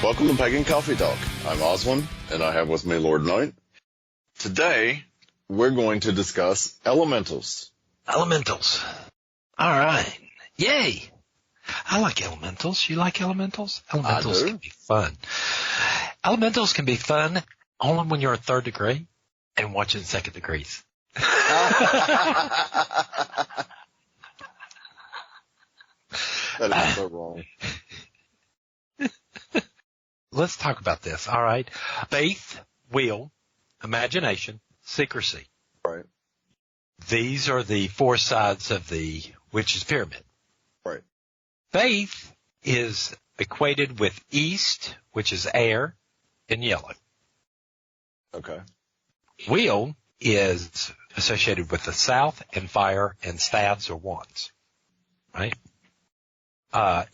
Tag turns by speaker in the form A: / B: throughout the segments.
A: Welcome to Pagan Coffee Talk. I'm Oswin, and I have with me Lord Night. Today, we're going to discuss elementals.
B: Elementals. All right. Yay. I like elementals. You like elementals? Elementals can be fun. Elementals can be fun only when you're a third degree and watching second degrees.
A: That is so wrong.
B: Let's talk about this. All right. Faith, will, imagination, secrecy.
A: Right.
B: These are the four sides of the witch's pyramid.
A: Right.
B: Faith is equated with east, which is air, and yellow.
A: Okay.
B: Will is associated with the south and fire and staves or wands. Right?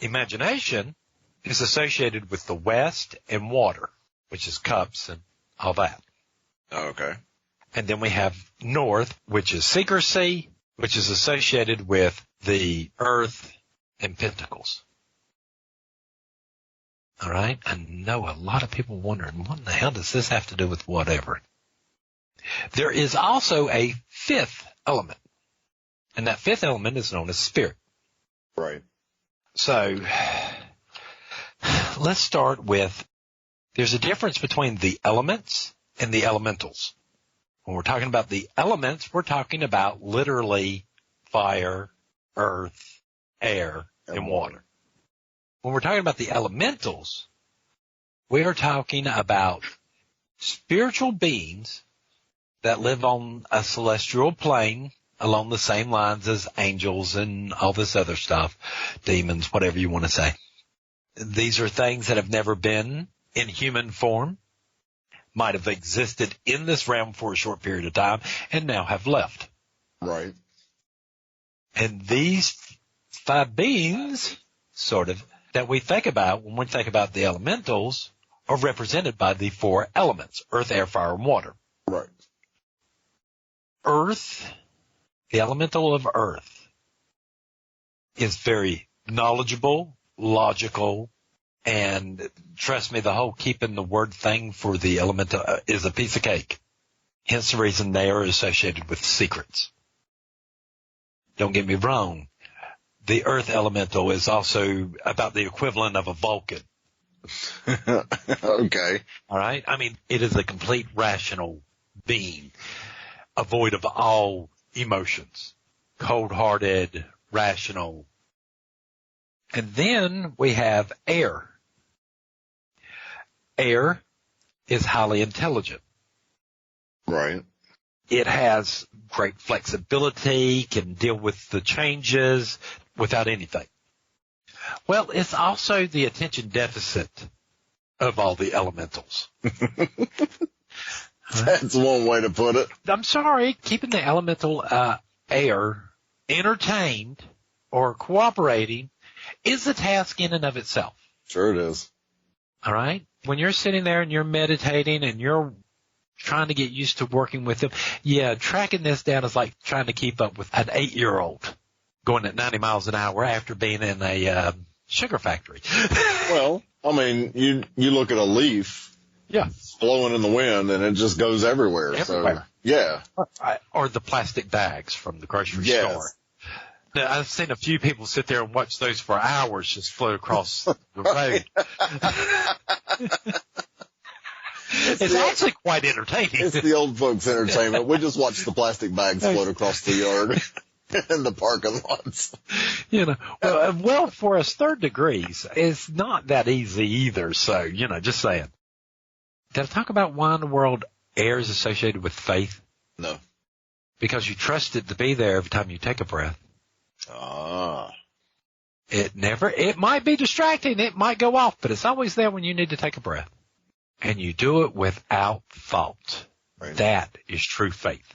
B: Imagination is associated with the west and water, which is cups and all that.
A: Okay.
B: And then we have north, which is secrecy, which is associated with the earth and pentacles. All right? I know a lot of people wondering, what in the hell does this have to do with whatever? There is also a fifth element, and that fifth element is known as spirit.
A: Right.
B: So let's start with, there's a difference between the elements and the elementals. When we're talking about the elements, we're talking about literally fire, earth, air, and water. When we're talking about the elementals, we are talking about spiritual beings that live on a celestial plane along the same lines as angels and all this other stuff, demons, whatever you want to say. These are things that have never been in human form, might have existed in this realm for a short period of time, and now have left.
A: Right.
B: And these five beings, sort of, that we think about when we think about the elementals are represented by the four elements, earth, air, fire, and water.
A: Right.
B: Earth, the elemental of earth, is very knowledgeable, logical, and trust me, the whole keeping the word thing for the elemental is a piece of cake. Hence the reason they are associated with secrets. Don't get me wrong. The earth elemental is also about the equivalent of a Vulcan.
A: Okay.
B: All right? I mean, it is a complete rational being, void of all emotions, cold-hearted, rational. And then we have air. Air is highly intelligent.
A: Right.
B: It has great flexibility, can deal with the changes without anything. Well, it's also the attention deficit of all the elementals.
A: That's one way to put it.
B: I'm sorry, keeping the elemental air entertained or cooperating is a task in and of itself.
A: Sure it is.
B: All right? When you're sitting there and you're meditating and you're trying to get used to working with them, yeah, tracking this down is like trying to keep up with an 8-year-old going at 90 miles an hour after being in a sugar factory.
A: Well, I mean, you look at a leaf.
B: Yeah.
A: It's blowing in the wind and it just goes everywhere.
B: Everywhere.
A: So, yeah.
B: Or the plastic bags from the grocery
A: Yes.
B: store. Now, I've seen a few people sit there and watch those for hours just float across the road. It's actually quite entertaining.
A: It's the old folks' entertainment. We just watch the plastic bags float across the yard in the parking lots.
B: You know, well, for us third degrees, it's not that easy either. So, you know, just saying. Did I talk about why in the world air is associated with faith?
A: No.
B: Because you trust it to be there every time you take a breath.
A: Ah.
B: It might be distracting, it might go off, but it's always there when you need to take a breath. And you do it without thought.
A: Right.
B: That is true faith.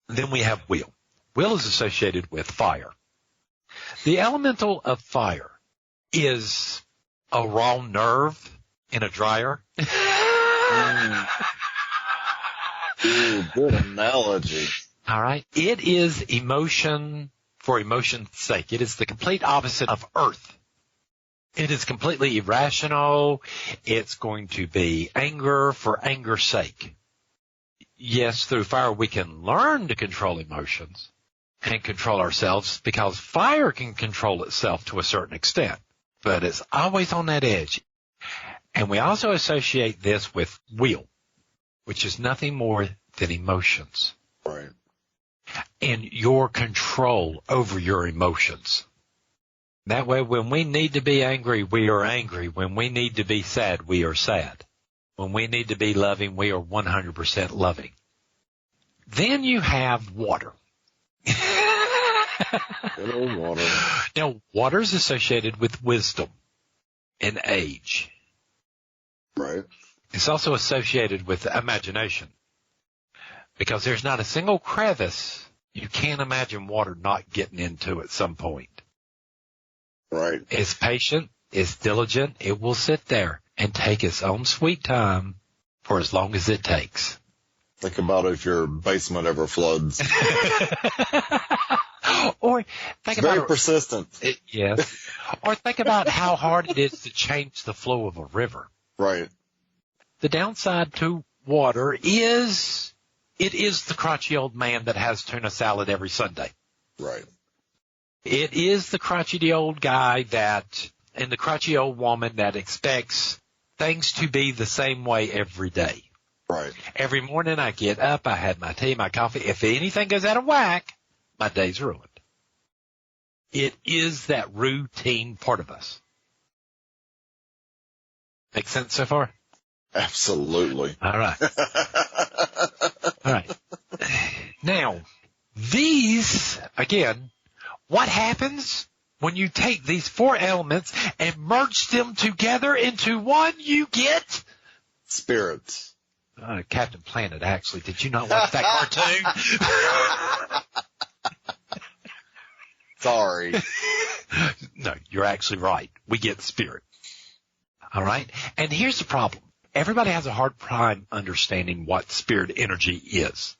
B: Then we have will. Will is associated with fire. The elemental of fire is a raw nerve in a dryer.
A: Ooh, good analogy.
B: All right. It is emotion for emotion's sake. It is the complete opposite of earth. It is completely irrational. It's going to be anger for anger's sake. Yes, through fire we can learn to control emotions and control ourselves, because fire can control itself to a certain extent, but it's always on that edge. And we also associate this with will, which is nothing more than emotions.
A: Right.
B: And your control over your emotions. That way, when we need to be angry, we are angry. When we need to be sad, we are sad. When we need to be loving, we are 100% loving. Then you have water.
A: Good old water.
B: Now, water is associated with wisdom and age.
A: Right.
B: It's also associated with imagination, because there's not a single crevice you can't imagine water not getting into at some point.
A: Right.
B: It's patient, it's diligent, it will sit there and take its own sweet time for as long as it takes.
A: Think about if your basement ever floods.
B: Or think about
A: very persistent.
B: Yes. Or think about how hard it is to change the flow of a river.
A: Right.
B: The downside to water is it is the crotchety old man that has tuna salad every Sunday.
A: Right.
B: It is the crotchety old guy and the crotchety old woman that expects things to be the same way every day.
A: Right.
B: Every morning I get up, I had my tea, my coffee. If anything goes out of whack, my day's ruined. It is that routine part of us. Make sense so far?
A: Absolutely.
B: All right. All right. Now, these, again, what happens when you take these four elements and merge them together into one? You get
A: spirits.
B: Captain Planet, actually. Did you not watch that cartoon?
A: Sorry.
B: No, you're actually right. We get spirit. All right? And here's the problem. Everybody has a hard time understanding what spirit energy is.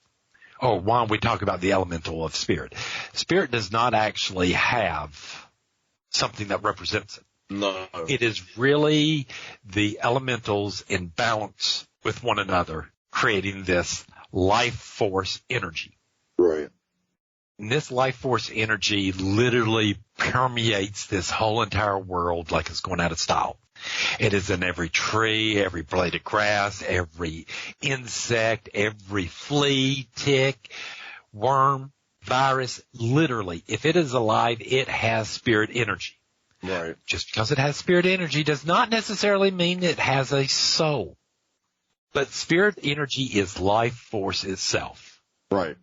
B: Or why we talk about the elemental of spirit. Spirit does not actually have something that represents it.
A: No.
B: It is really the elementals in balance with one another, creating this life force energy.
A: Right.
B: And this life force energy literally permeates this whole entire world like it's going out of style. It is in every tree, every blade of grass, every insect, every flea, tick, worm, virus. Literally, if it is alive, it has spirit energy.
A: Right.
B: Just because it has spirit energy does not necessarily mean it has a soul. But spirit energy is life force itself.
A: Right.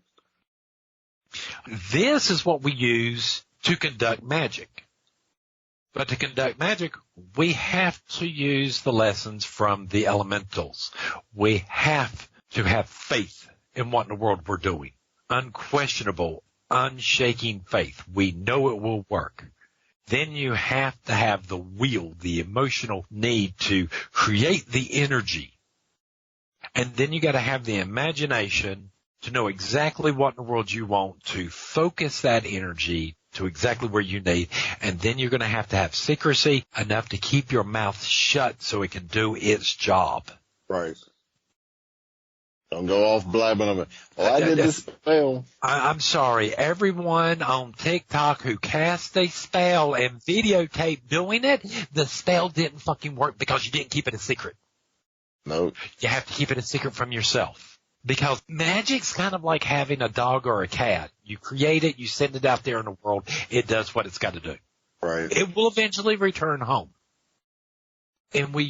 B: This is what we use to conduct magic. But to conduct magic, we have to use the lessons from the elementals. We have to have faith in what in the world we're doing. Unquestionable, unshaking faith. We know it will work. Then you have to have the will, the emotional need to create the energy. And then you got to have the imagination to know exactly what in the world you want, to focus that energy to exactly where you need. And then you're going to have secrecy enough to keep your mouth shut so it can do its job.
A: Right. Don't go off blabbing of it. Well, I did this spell.
B: I'm sorry. Everyone on TikTok who cast a spell and videotaped doing it, the spell didn't fucking work because you didn't keep it a secret.
A: Nope.
B: You have to keep it a secret from yourself. Because magic's kind of like having a dog or a cat. You create it, you send it out there in the world, it does what it's got to do.
A: Right.
B: It will eventually return home. And when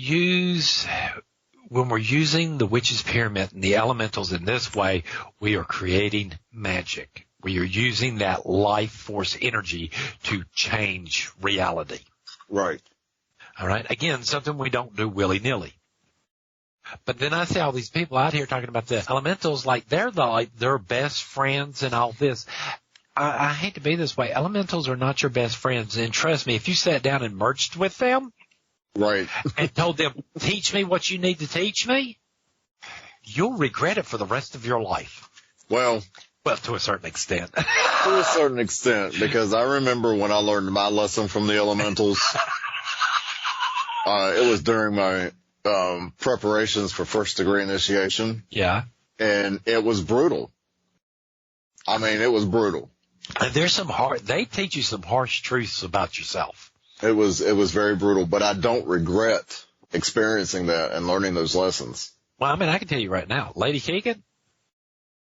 B: we're using the witch's pyramid and the elementals in this way, we are creating magic. We are using that life force energy to change reality.
A: Right.
B: All right. Again, something we don't do willy-nilly. But then I see all these people out here talking about the elementals like they're their best friends and all this. I hate to be this way. Elementals are not your best friends. And trust me, if you sat down and merged with them,
A: right,
B: and told them, teach me what you need to teach me, you'll regret it for the rest of your life.
A: Well,
B: to a certain extent.
A: To a certain extent, because I remember when I learned my lesson from the elementals, It was during my preparations for first degree initiation.
B: Yeah.
A: And it was brutal. I mean, it was brutal.
B: And they teach you some harsh truths about yourself.
A: It was very brutal, but I don't regret experiencing that and learning those lessons.
B: Well, I mean, I can tell you right now, Lady Keegan,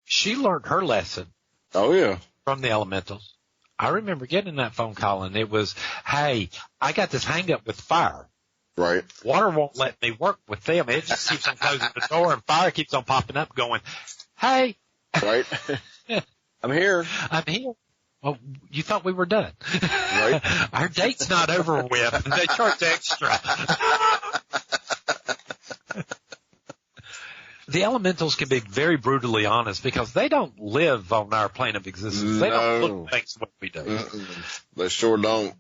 B: she learned her lesson.
A: Oh, yeah.
B: From the elementals. I remember getting that phone call, and it was, hey, I got this hang up with fire.
A: Right.
B: Water won't let me work with them. It just keeps on closing the door, and fire keeps on popping up going, hey.
A: Right. I'm here.
B: I'm here. Well, you thought we were done.
A: Right.
B: Our date's not over with. They charge extra. The elementals can be very brutally honest because they don't live on our plane of existence. They don't look at things what we do.
A: They sure don't.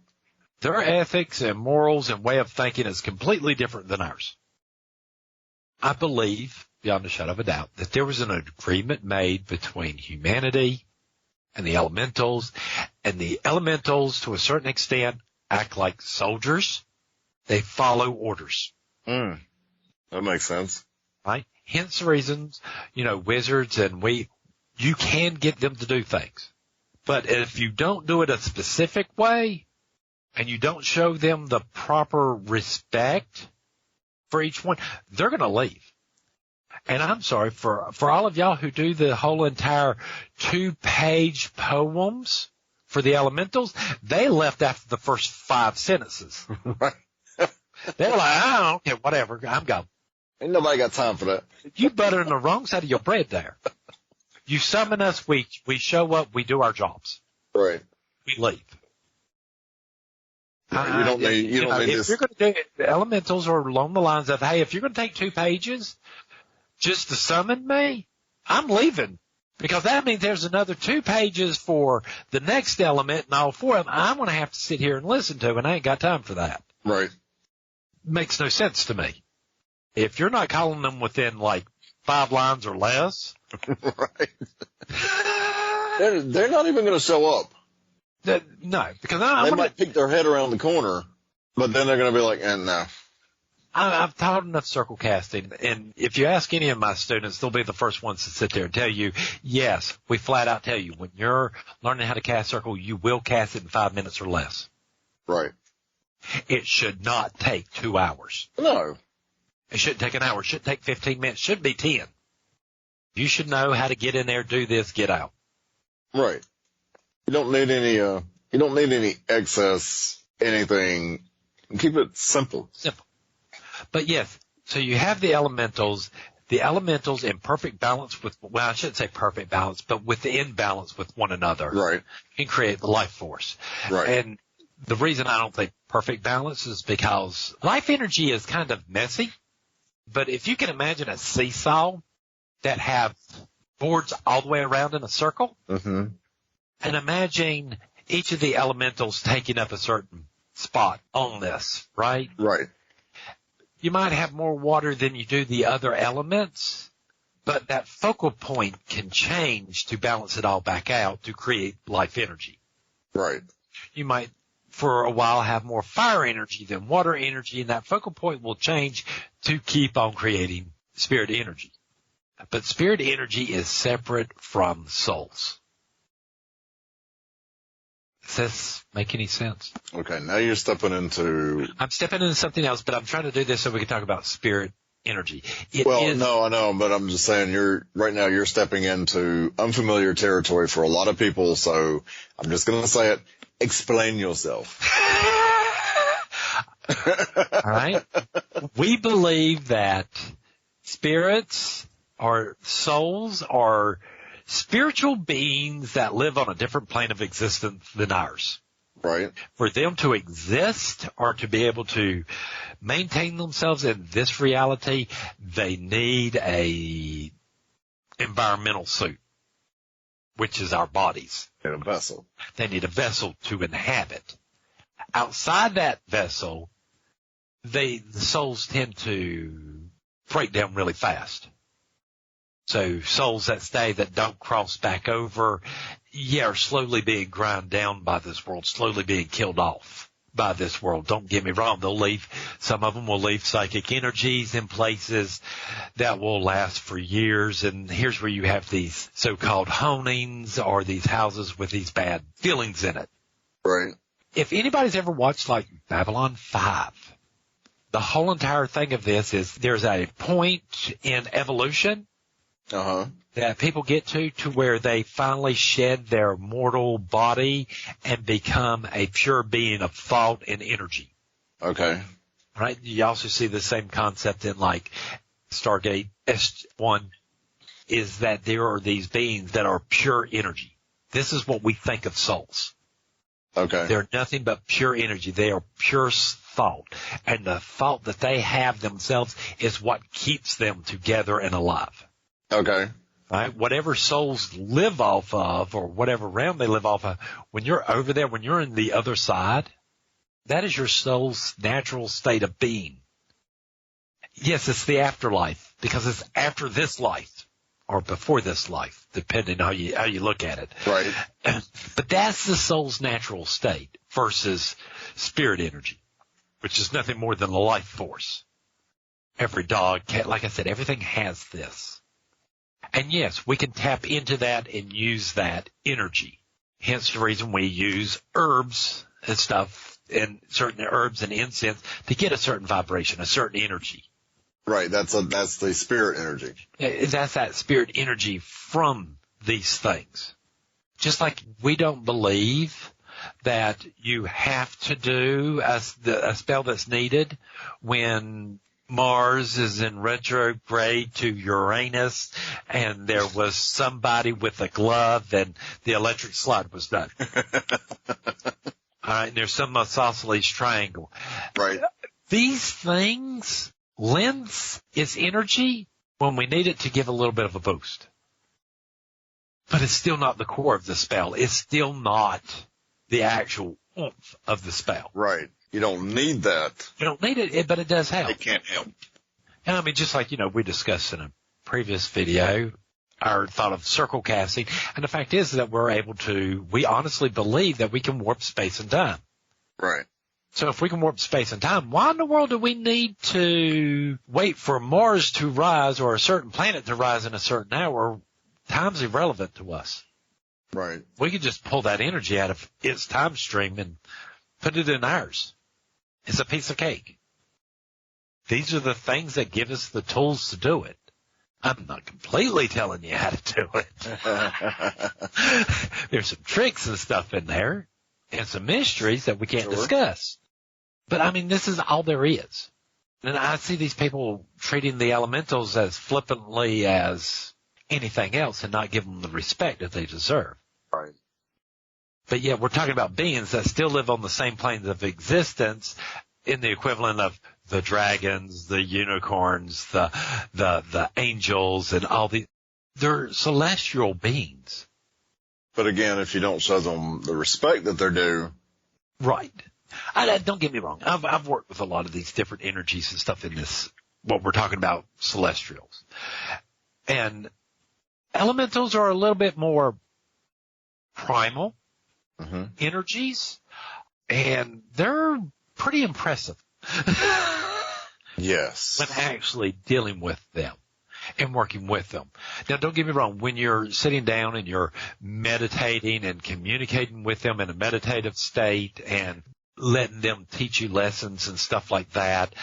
B: Their ethics and morals and way of thinking is completely different than ours. I believe, beyond a shadow of a doubt, that there was an agreement made between humanity and the elementals, and the elementals, to a certain extent, act like soldiers. They follow orders.
A: That makes sense.
B: Right? Hence the reasons, wizards and you can get them to do things. But if you don't do it a specific way and you don't show them the proper respect for each one, they're going to leave. And I'm sorry for all of y'all who do the whole entire 2-page poems for the elementals, they left after the first 5 sentences.
A: Right.
B: They're like, I don't care, whatever, I'm gone.
A: Ain't nobody got time for that.
B: You buttering the wrong side of your bread there. You summon us, we show up, we do our jobs.
A: Right.
B: We leave.
A: Right. You don't need
B: if
A: this.
B: you're going to do it, the elementals are along the lines of, hey, if you're going to take 2 pages just to summon me, I'm leaving. Because that means there's another 2 pages for the next element and all 4 of them I'm going to have to sit here and listen to, and I ain't got time for that.
A: Right.
B: Makes no sense to me. If you're not calling them within like 5 lines or less.
A: Right. They're not even going to show up.
B: No, because
A: they might peek their head around the corner, but then they're going to be like, no.
B: I've taught enough circle casting, and if you ask any of my students, they'll be the first ones to sit there and tell you, yes, we flat out tell you, when you're learning how to cast circle, you will cast it in 5 minutes or less.
A: Right.
B: It should not take 2 hours.
A: No.
B: It shouldn't take an hour. It shouldn't take 15 minutes. It should be 10. You should know how to get in there, do this, get out.
A: Right. You don't need any excess, anything. Keep it simple.
B: Simple. But yes, so you have the elementals in perfect balance with, well, I shouldn't say perfect balance, but within balance with one another.
A: Right.
B: Can create the life force.
A: Right.
B: And the reason I don't think perfect balance is because life energy is kind of messy. But if you can imagine a seesaw that have boards all the way around in a circle,
A: mm-hmm.
B: and imagine each of the elementals taking up a certain spot on this, right?
A: Right.
B: You might have more water than you do the other elements, but that focal point can change to balance it all back out to create life energy.
A: Right.
B: You might, for a while, have more fire energy than water energy, and that focal point will change to keep on creating spirit energy. But spirit energy is separate from souls. Does this make any sense?
A: Okay, now you're stepping into...
B: I'm stepping into something else, but I'm trying to do this so we can talk about spirit energy.
A: No, I know, but I'm just saying right now you're stepping into unfamiliar territory for a lot of people, so I'm just going to say it. Explain yourself.
B: All right. We believe that spirits or souls are spiritual beings that live on a different plane of existence than ours.
A: Right.
B: For them to exist or to be able to maintain themselves in this reality, they need a environmental suit, which is our bodies.
A: And a vessel.
B: They need a vessel to inhabit. Outside that vessel, the souls tend to break down really fast. So souls that stay, that don't cross back over, are slowly being ground down by this world, slowly being killed off. by this world. Don't get me wrong. Some of them will leave psychic energies in places that will last for years. And here's where you have these so-called haunings or these houses with these bad feelings in it.
A: Right.
B: If anybody's ever watched like Babylon 5, the whole entire thing of this is there's a point in evolution that people get to where they finally shed their mortal body and become a pure being of thought and energy.
A: Okay.
B: Right? You also see the same concept in like Stargate S1 is that there are these beings that are pure energy. This is what we think of souls.
A: Okay.
B: They're nothing but pure energy. They are pure thought. And the thought that they have themselves is what keeps them together and alive.
A: Okay.
B: Right? Whatever souls live off of or whatever realm they live off of, when you're over there, when you're in the other side, that is your soul's natural state of being. Yes, it's the afterlife because it's after this life or before this life, depending on how you look at it.
A: Right.
B: But that's the soul's natural state versus spirit energy, which is nothing more than the life force. Every dog, cat, like I said, everything has this. And yes, we can tap into that and use that energy. Hence the reason we use herbs and stuff and certain herbs and incense to get a certain vibration, a certain energy.
A: Right. That's the spirit energy.
B: That's that spirit energy from these things. Just like we don't believe that you have to do a spell that's needed when Mars is in retrograde to Uranus and there was somebody with a glove and the electric slide was done. All right, and there's some isosceles triangle.
A: Right.
B: These things lends its energy when we need it to give a little bit of a boost. But it's still not the core of the spell. It's still not the actual oomph of the spell.
A: Right. You don't need that.
B: You don't need it, but it does help.
A: It can't help.
B: And I mean, just like, we discussed in a previous video, our thought of circle casting. And the fact is that we honestly believe that we can warp space and time.
A: Right.
B: So if we can warp space and time, why in the world do we need to wait for Mars to rise or a certain planet to rise in a certain hour? Time's irrelevant to us.
A: Right.
B: We could just pull that energy out of its time stream and put it in ours. It's a piece of cake. These are the things that give us the tools to do it. I'm not completely telling you how to do it. There's some tricks and stuff in there and some mysteries that we can't discuss. But I mean, this is all there is. And I see these people treating the elementals as flippantly as anything else and not giving them the respect that they deserve.
A: Right.
B: But yeah, we're talking about beings that still live on the same planes of existence in the equivalent of the dragons, the unicorns, the angels, and all these. They're celestial beings.
A: But again, if you don't show them the respect that they're due.
B: Right. Don't get me wrong. I've worked with a lot of these different energies and stuff in this, what we're talking about, celestials. And elementals are a little bit more primal energies, and they're pretty impressive.
A: Yes.
B: When actually dealing with them and working with them. Now, don't get me wrong. When you're sitting down and you're meditating and communicating with them in a meditative state and letting them teach you lessons and stuff like that,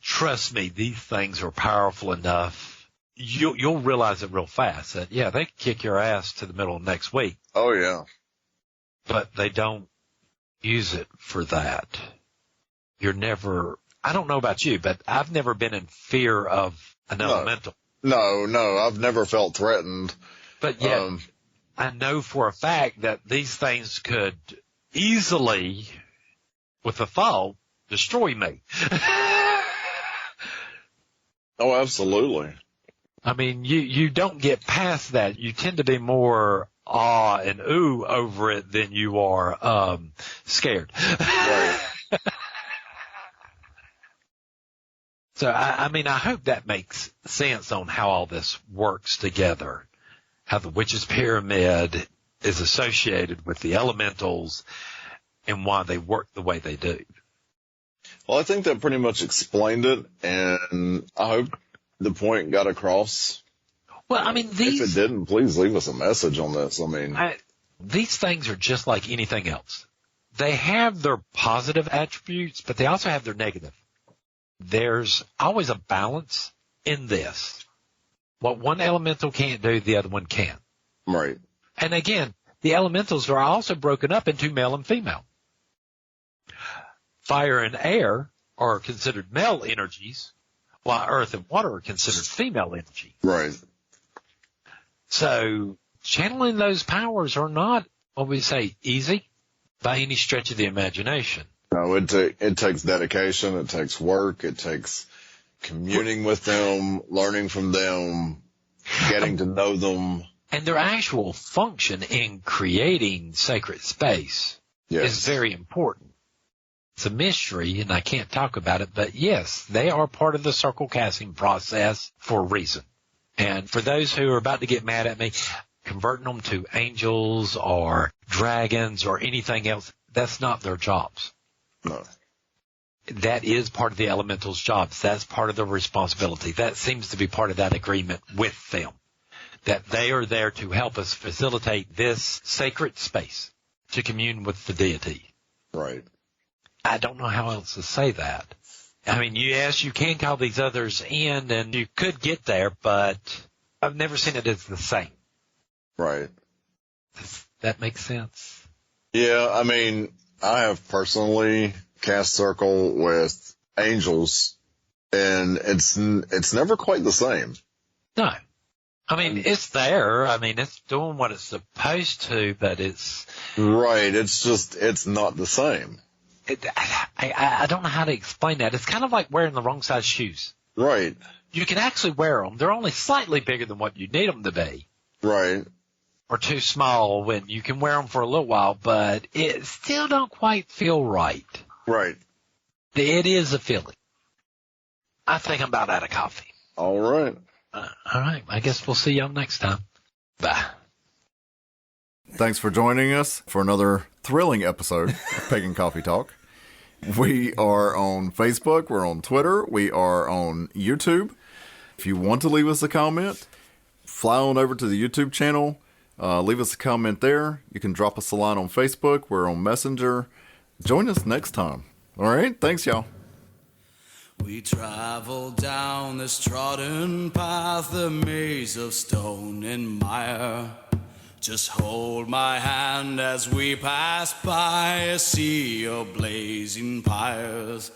B: trust me, these things are powerful enough. You'll realize it real fast that, yeah, they can kick your ass to the middle of next week.
A: Oh, yeah.
B: But they don't use it for that. I don't know about you, but I've never been in fear of an elemental.
A: No, I've never felt threatened.
B: But yet, I know for a fact that these things could easily, with a thought, destroy me.
A: Oh, absolutely.
B: I mean, you don't get past that. You tend to be more awe and ooh over it than you are scared.
A: Right.
B: So, I mean, I hope that makes sense on how all this works together, how the witch's pyramid is associated with the elementals and why they work the way they do.
A: Well, I think that pretty much explained it, and I hope the point got across.
B: Well, I mean,
A: if it didn't, please leave us a message on this. I mean,
B: these things are just like anything else. They have their positive attributes, but they also have their negative. There's always a balance in this. What one elemental can't do, the other one can.
A: Right.
B: And again, the elementals are also broken up into male and female. Fire and air are considered male energies, while earth and water are considered female energy.
A: Right.
B: So channeling those powers are not, what we say, easy by any stretch of the imagination.
A: No, it takes dedication, it takes work, it takes communing with them, learning from them, getting to know them.
B: And their actual function in creating sacred space is very important. It's a mystery, and I can't talk about it, but yes, they are part of the circle casting process for a reason. And for those who are about to get mad at me, converting them to angels or dragons or anything else, that's not their jobs.
A: No.
B: That is part of the elemental's jobs. That's part of their responsibility. That seems to be part of that agreement with them, that they are there to help us facilitate this sacred space to commune with the deity.
A: Right.
B: I don't know how else to say that. I mean, yes, you can call these others in, and you could get there, but I've never seen it as the same.
A: Right.
B: Does that make sense?
A: Yeah, I mean, I have personally cast circle with angels, and it's never quite the same.
B: No. I mean, it's there. I mean, it's doing what it's supposed to, but it's...
A: Right. It's just, it's not the same.
B: I don't know how to explain that. It's kind of like wearing the wrong size shoes.
A: Right.
B: You can actually wear them. They're only slightly bigger than what you need them to be.
A: Right.
B: Or too small when you can wear them for a little while, but it still don't quite feel right.
A: Right.
B: It is a feeling. I think I'm about out of coffee.
A: All right.
B: All right. I guess we'll see y'all next time. Bye.
C: Thanks for joining us for another thrilling episode of Pagan Coffee Talk. We are on Facebook. We're on Twitter. We are on YouTube. If you want to leave us a comment, fly on over to the YouTube channel. Leave us a comment there. You can drop us a line on Facebook. We're on Messenger. Join us next time. All right. Thanks, y'all.
D: We travel down this trodden path, a maze of stone and mire. Just hold my hand as we pass by a sea of blazing pyres.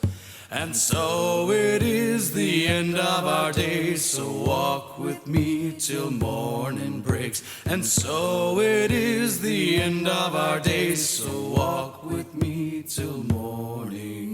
D: And so it is the end of our days, so walk with me till morning breaks. And so it is the end of our days, so walk with me till morning